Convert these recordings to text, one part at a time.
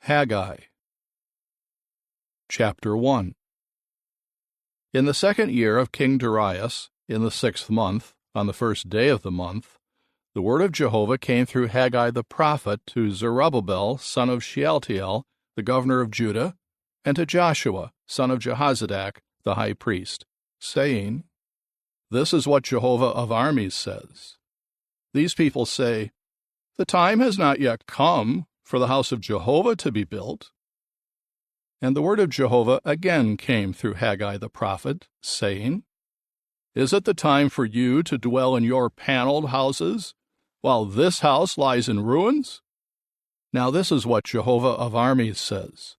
Haggai. Chapter 1. In the 2nd year of King Darius, in the 6th month, on the 1st day of the month, the word of Jehovah came through Haggai the prophet to Zerubbabel, son of Shealtiel, the governor of Judah, and to Joshua, son of Jehozadak, the high priest, saying, This is what Jehovah of armies says. These people say, The time has not yet come for the house of Jehovah to be built. And the word of Jehovah again came through Haggai the prophet, saying, Is it the time for you to dwell in your paneled houses, while this house lies in ruins? Now this is what Jehovah of armies says.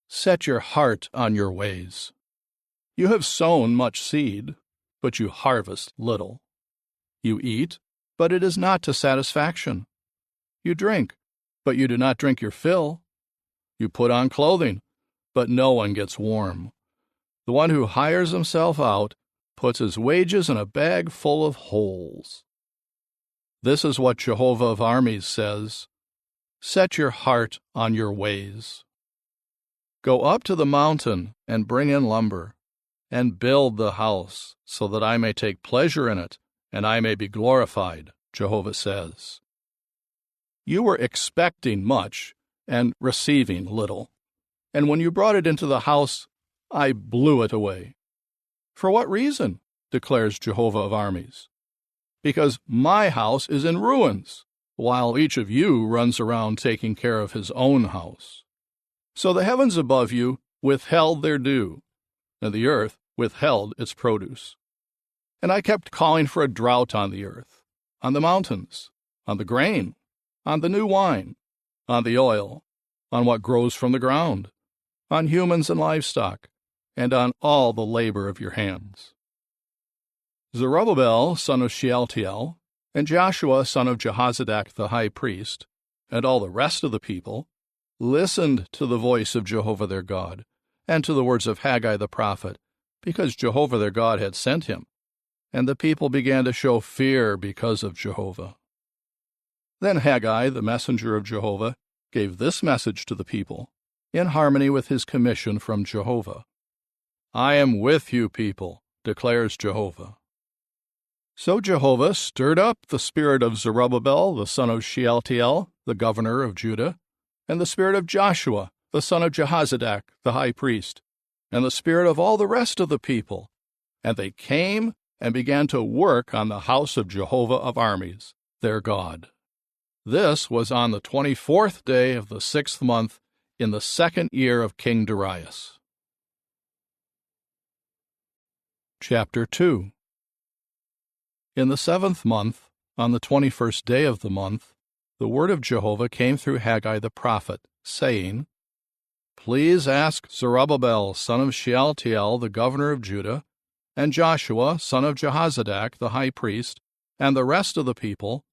Set your heart on your ways. You have sown much seed, but you harvest little. You eat, but it is not to satisfaction. You drink, but you do not drink your fill. You put on clothing, but no one gets warm. The one who hires himself out puts his wages in a bag full of holes. This is what Jehovah of armies says. Set your heart on your ways. Go up to the mountain and bring in lumber, and build the house, so that I may take pleasure in it, and I may be glorified, Jehovah says. You were expecting much and receiving little, and when you brought it into the house, I blew it away. For what reason? Declares Jehovah of armies. Because my house is in ruins, while each of you runs around taking care of his own house. So the heavens above you withheld their dew, and the earth withheld its produce. And I kept calling for a drought on the earth, on the mountains, on the grain, on the new wine, on the oil, on what grows from the ground, on humans and livestock, and on all the labor of your hands. Zerubbabel, son of Shealtiel, and Joshua, son of Jehozadak the high priest, and all the rest of the people, listened to the voice of Jehovah their God, and to the words of Haggai the prophet, because Jehovah their God had sent him, and the people began to show fear because of Jehovah. Then Haggai, the messenger of Jehovah, gave this message to the people, in harmony with his commission from Jehovah. I am with you, people, declares Jehovah. So Jehovah stirred up the spirit of Zerubbabel, the son of Shealtiel, the governor of Judah, and the spirit of Joshua, the son of Jehozadak, the high priest, and the spirit of all the rest of the people. And they came and began to work on the house of Jehovah of armies, their God. This was on the 24th day of the 6th month in the 2nd year of King Darius. Chapter 2. In the 7th month, on the 21st day of the month, the word of Jehovah came through Haggai the prophet, saying, Please ask Zerubbabel, son of Shealtiel, the governor of Judah, and Joshua, son of Jehozadak, the high priest, and the rest of the people,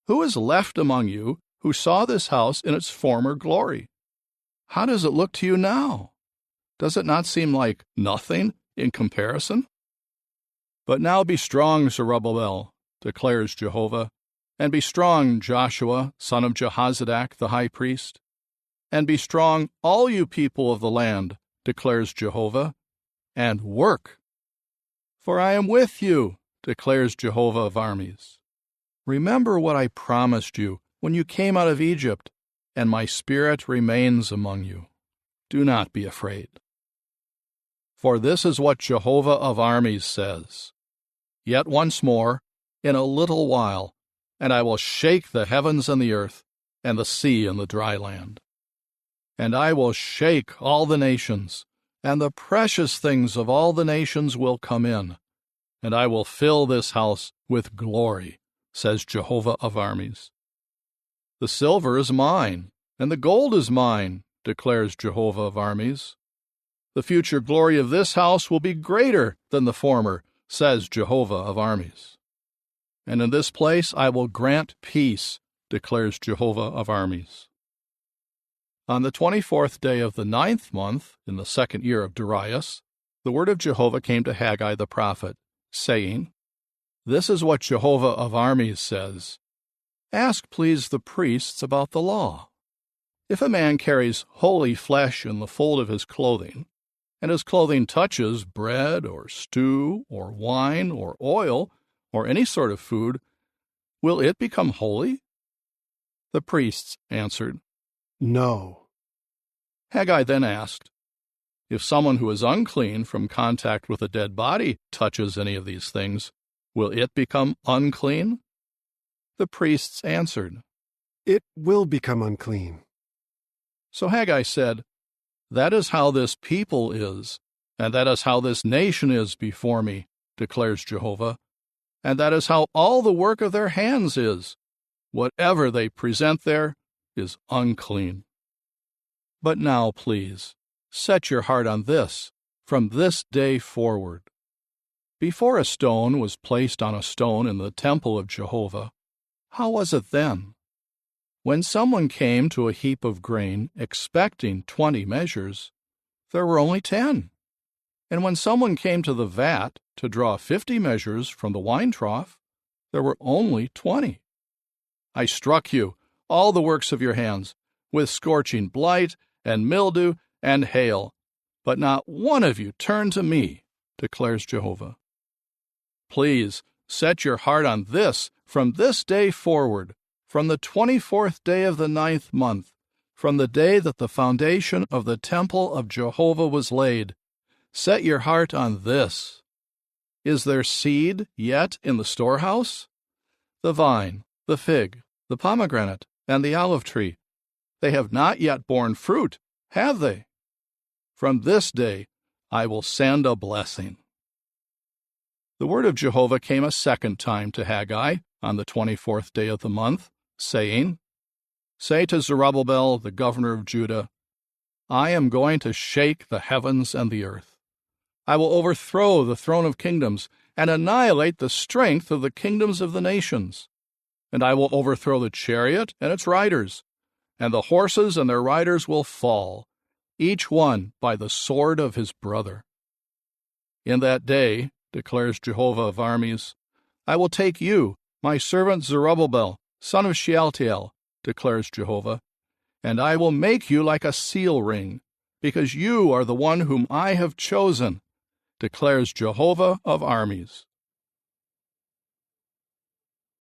who is left among you who saw this house in its former glory? How does it look to you now? Does it not seem like nothing in comparison? But now be strong, Zerubbabel, declares Jehovah, and be strong, Joshua, son of Jehozadak, the high priest, and be strong, all you people of the land, declares Jehovah, and work. For I am with you, declares Jehovah of armies. Remember what I promised you when you came out of Egypt, and my spirit remains among you. Do not be afraid. For this is what Jehovah of armies says. Yet once more, in a little while, and I will shake the heavens and the earth, and the sea and the dry land. And I will shake all the nations, and the precious things of all the nations will come in, and I will fill this house with glory, says Jehovah of armies. The silver is mine, and the gold is mine, declares Jehovah of armies. The future glory of this house will be greater than the former, says Jehovah of armies. And in this place I will grant peace, declares Jehovah of armies. On the 24th day of the 9th month, in the 2nd year of Darius, the word of Jehovah came to Haggai the prophet, saying, This is what Jehovah of armies says. Ask, please, the priests about the law. If a man carries holy flesh in the fold of his clothing, and his clothing touches bread or stew or wine or oil or any sort of food, will it become holy?" The priests answered, "No." Haggai then asked, "If someone who is unclean from contact with a dead body touches any of these things, will it become unclean?" The priests answered, "It will become unclean." So Haggai said, "That is how this people is, and that is how this nation is before me, declares Jehovah, and that is how all the work of their hands is. Whatever they present there is unclean. But now, please, set your heart on this from this day forward. Before a stone was placed on a stone in the temple of Jehovah, how was it then? When someone came to a heap of grain expecting 20 measures, there were only 10. And when someone came to the vat to draw 50 measures from the wine trough, there were only 20. I struck you, all the works of your hands, with scorching blight and mildew and hail, but not one of you turned to me, declares Jehovah. Please set your heart on this from this day forward, from the 24th day of the 9th month, from the day that the foundation of the temple of Jehovah was laid. Set your heart on this. Is there seed yet in the storehouse? The vine, the fig, the pomegranate, and the olive tree, they have not yet borne fruit, have they? From this day I will send a blessing." The word of Jehovah came a second time to Haggai on the 24th day of the month, saying, "Say to Zerubbabel, the governor of Judah, I am going to shake the heavens and the earth. I will overthrow the throne of kingdoms and annihilate the strength of the kingdoms of the nations. And I will overthrow the chariot and its riders, and the horses and their riders will fall, each one by the sword of his brother. In that day, declares Jehovah of armies, I will take you, my servant Zerubbabel, son of Shealtiel, declares Jehovah, and I will make you like a seal ring, because you are the one whom I have chosen, declares Jehovah of armies.